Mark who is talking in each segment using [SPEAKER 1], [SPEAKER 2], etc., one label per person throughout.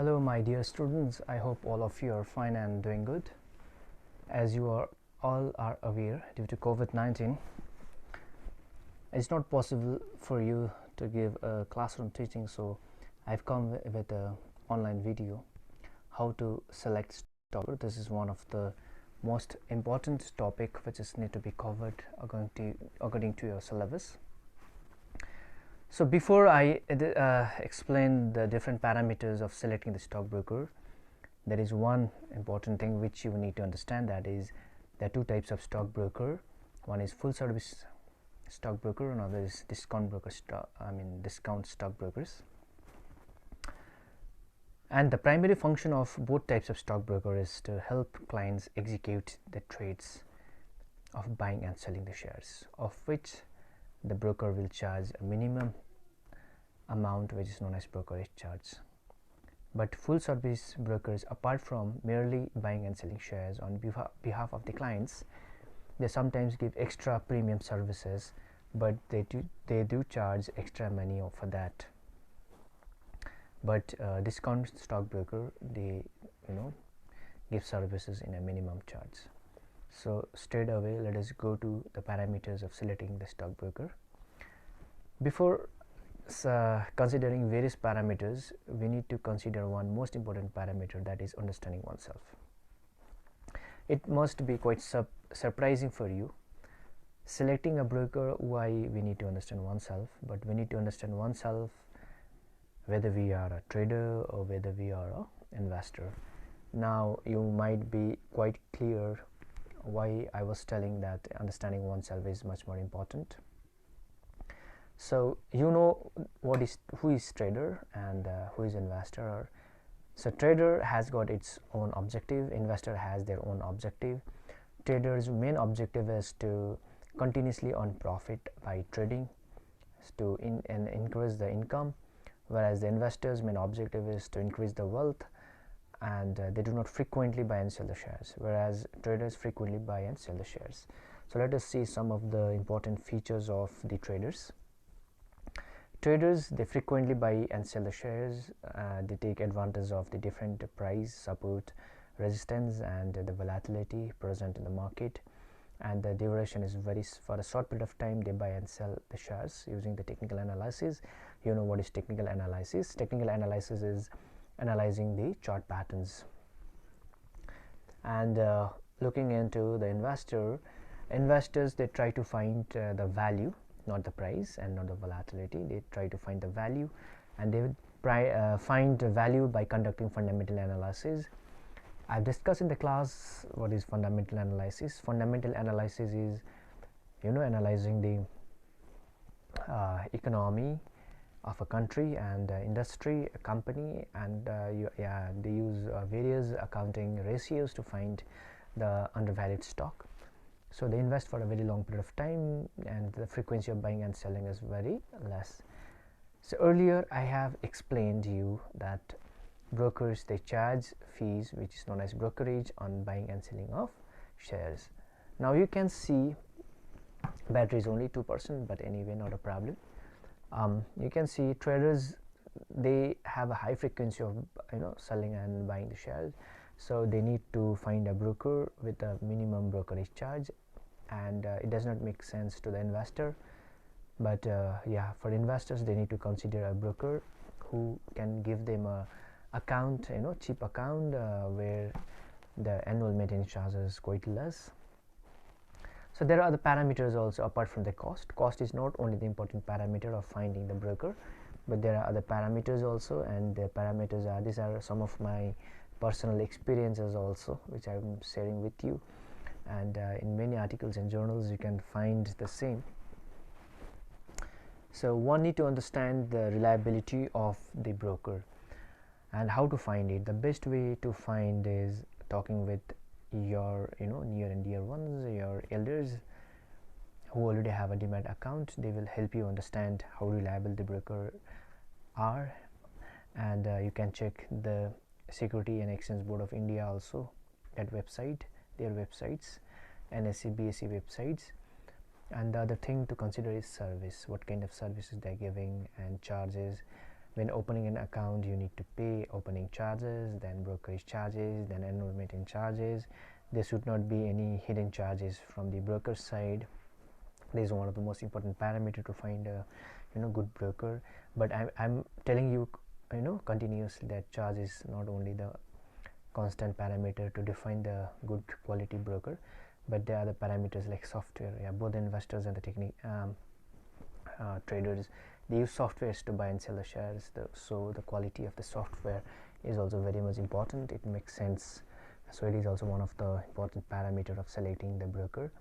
[SPEAKER 1] Hello my dear students, I hope all of you are fine and doing good. As you all are aware, due to COVID-19, it's not possible for you to give a classroom teaching, so I've come with an online video how to select Stockbroker. This is one of the most important topic which is need to be covered according to your syllabus. So before I explain the different parameters of selecting the stockbroker, there is one important thing which you need to understand, that is there are two types of stockbroker. One is full service stockbroker, another is discount stockbrokers. And the primary function of both types of stockbroker is to help clients execute the trades of buying and selling the shares, of which the broker will charge a minimum amount which is known as brokerage charge. But full service brokers, apart from merely buying and selling shares on behalf of the clients, they sometimes give extra premium services, but they do charge extra money for that. But discount stockbroker, they give services in a minimum charge. So straight away let us go to the parameters of selecting the stockbroker. Before considering various parameters, we need to consider one most important parameter, that is understanding oneself. It must be quite surprising for you. Selecting a broker, why we need to understand oneself? But we need to understand oneself whether we are a trader or whether we are an investor. Now you might be quite clear why I was telling that understanding oneself is much more important. So you know who is trader and who is investor. So trader has got its own objective, investor has their own objective. Trader's main objective is to continuously earn profit by trading, to increase the income, whereas the investor's main objective is to increase the wealth, and they do not frequently buy and sell the shares, whereas traders frequently buy and sell the shares. So let us see some of the important features of the traders. Traders, they frequently buy and sell the shares. They take advantage of the different price, support, resistance, and the volatility present in the market. And the duration is for a short period of time. They buy and sell the shares using the technical analysis. You know what is technical analysis? Technical analysis is analyzing the chart patterns. And looking into the investors, they try to find the value, not the price and not the volatility. They try to find the value, and they find the value by conducting fundamental analysis. I've discussed in the class what is fundamental analysis. Fundamental analysis is analyzing the economy of a country and industry, a company, and they use various accounting ratios to find the undervalued stock. So they invest for a very long period of time, and the frequency of buying and selling is very less. So earlier I have explained to you that brokers, they charge fees which is known as brokerage on buying and selling of shares. Now you can see battery is only 2%, but anyway, not a problem. You can see traders, they have a high frequency of selling and buying the shares, so they need to find a broker with a minimum brokerage charge, and it does not make sense to the investor. But for investors, they need to consider a broker who can give them a account, cheap account, where the annual maintenance charges is quite less. So there are other parameters also apart from the cost. Cost is not only the important parameter of finding the broker, but there are other parameters also, and the parameters are, these are some of my personal experiences also which I'm sharing with you, and in many articles and journals you can find the same. So one need to understand the reliability of the broker and how to find it. The best way to find is talking with your near and dear ones, your elders who already have a demat account. They will help you understand how reliable the broker are, and you can check the Security and Exchange Board of India also, that website, their websites, NSE, BSE websites. And the other thing to consider is service, what kind of services they're giving, and charges, when opening an account you need to pay opening charges, then brokerage charges, then enrollment in charges. There should not be any hidden charges from the broker side. This is one of the most important parameter to find a good broker. But I'm telling you continuously that charge is not only the constant parameter to define the good quality broker, but there are other parameters like software. Both the investors and the traders, they use softwares to buy and sell the shares, so the quality of the software is also very much important. It makes sense, so it is also one of the important parameter of selecting the broker.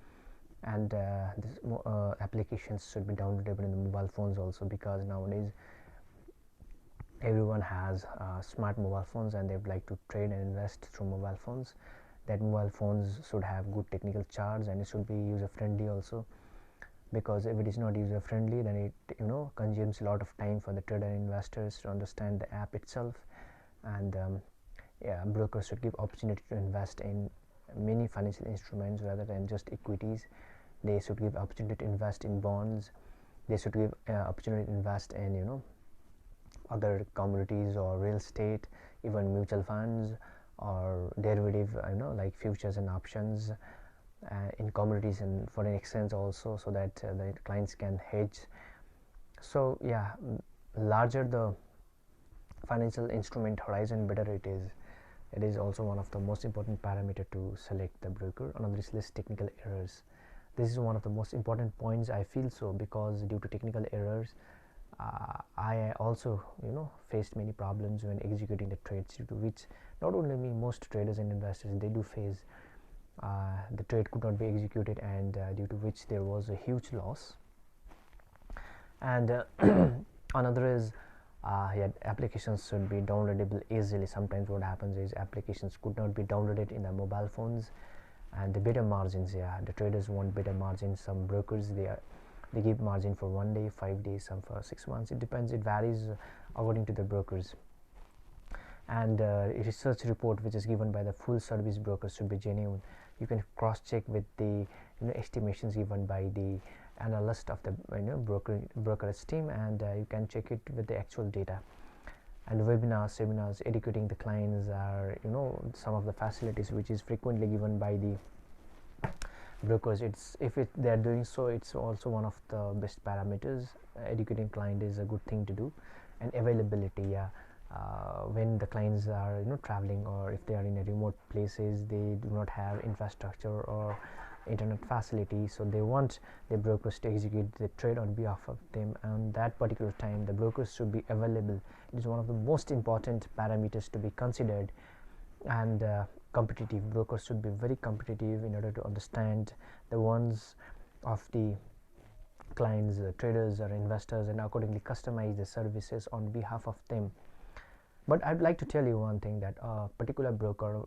[SPEAKER 1] And this applications should be downloadable in the mobile phones also, because nowadays everyone has smart mobile phones and they would like to trade and invest through mobile phones. That mobile phones should have good technical charts, and it should be user friendly also, because if it is not user friendly, then it consumes a lot of time for the trader and investors to understand the app itself. And brokers should give opportunity to invest in many financial instruments rather than just equities. They should give opportunity to invest in bonds. They should give opportunity to invest in other commodities or real estate, even mutual funds or derivative like futures and options in commodities and foreign exchange also, so that the clients can hedge. So larger the financial instrument horizon, better it is. It is also one of the most important parameter to select the broker. Another is less technical errors. This is one of the most important points, I feel so, because due to technical errors I also faced many problems when executing the trades, due to which not only me, most traders and investors, they do face the trade could not be executed, and due to which there was a huge loss. And another is applications should be downloadable easily. Sometimes what happens is applications could not be downloaded in the mobile phones, and the better margins, the traders want better margins. Some brokers, they give margin for 1 day, 5 days, some for 6 months. It depends, it varies according to the brokers. And a research report which is given by the full service brokers should be genuine. You can cross check with the estimations given by the analyst of the brokerage team, and you can check it with the actual data. And webinars, seminars, educating the clients are some of the facilities which is frequently given by the brokers. If they are doing so, it's also one of the best parameters. Educating client is a good thing to do. And availability, when the clients are traveling, or if they are in a remote places, they do not have infrastructure or internet facility, so they want the brokers to execute the trade on behalf of them, and that particular time the brokers should be available. It is one of the most important parameters to be considered. And competitive, brokers should be very competitive in order to understand the wants of the clients, traders or investors, and accordingly customize the services on behalf of them. But I'd like to tell you one thing, that a particular broker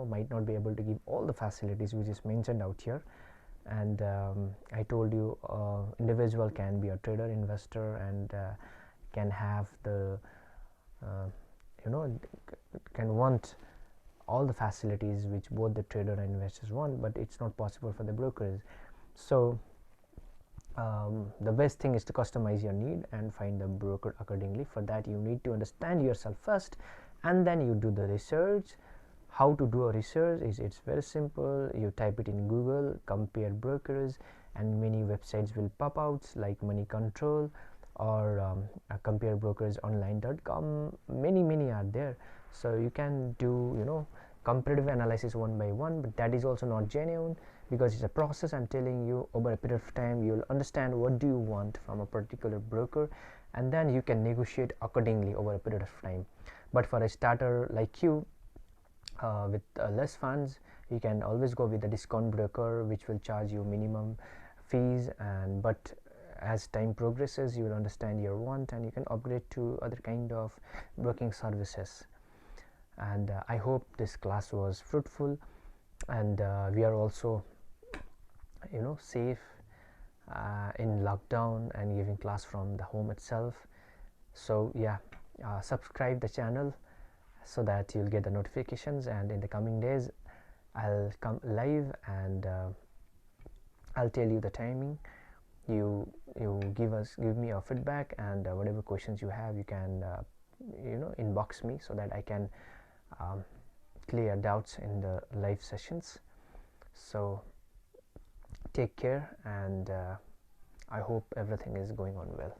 [SPEAKER 1] might not be able to give all the facilities which is mentioned out here. And I told you individual can be a trader, investor, and can have the can want all the facilities which both the trader and investors want, but it's not possible for the brokers. So the best thing is to customize your need and find the broker accordingly. For that, you need to understand yourself first, and then you do the research. How to do a research is, it's very simple. You type it in Google, compare brokers, and many websites will pop out, like Money Control or comparebrokers.online.com. Many are there, so you can do comparative analysis one by one, but that is also not genuine, because it's a process. I'm telling you, over a period of time you'll understand what do you want from a particular broker, and then you can negotiate accordingly over a period of time. But for a starter like you, with less funds, you can always go with the discount broker, which will charge you minimum fees, and but as time progresses you will understand your want, and you can upgrade to other kind of broking services. And I hope this class was fruitful, and we are also safe in lockdown and giving class from the home itself. So subscribe the channel so that you'll get the notifications, and in the coming days I'll come live, and I'll tell you the timing, you give me your feedback, and whatever questions you have, you can inbox me so that I can clear doubts in the live sessions. So take care, and I hope everything is going on well.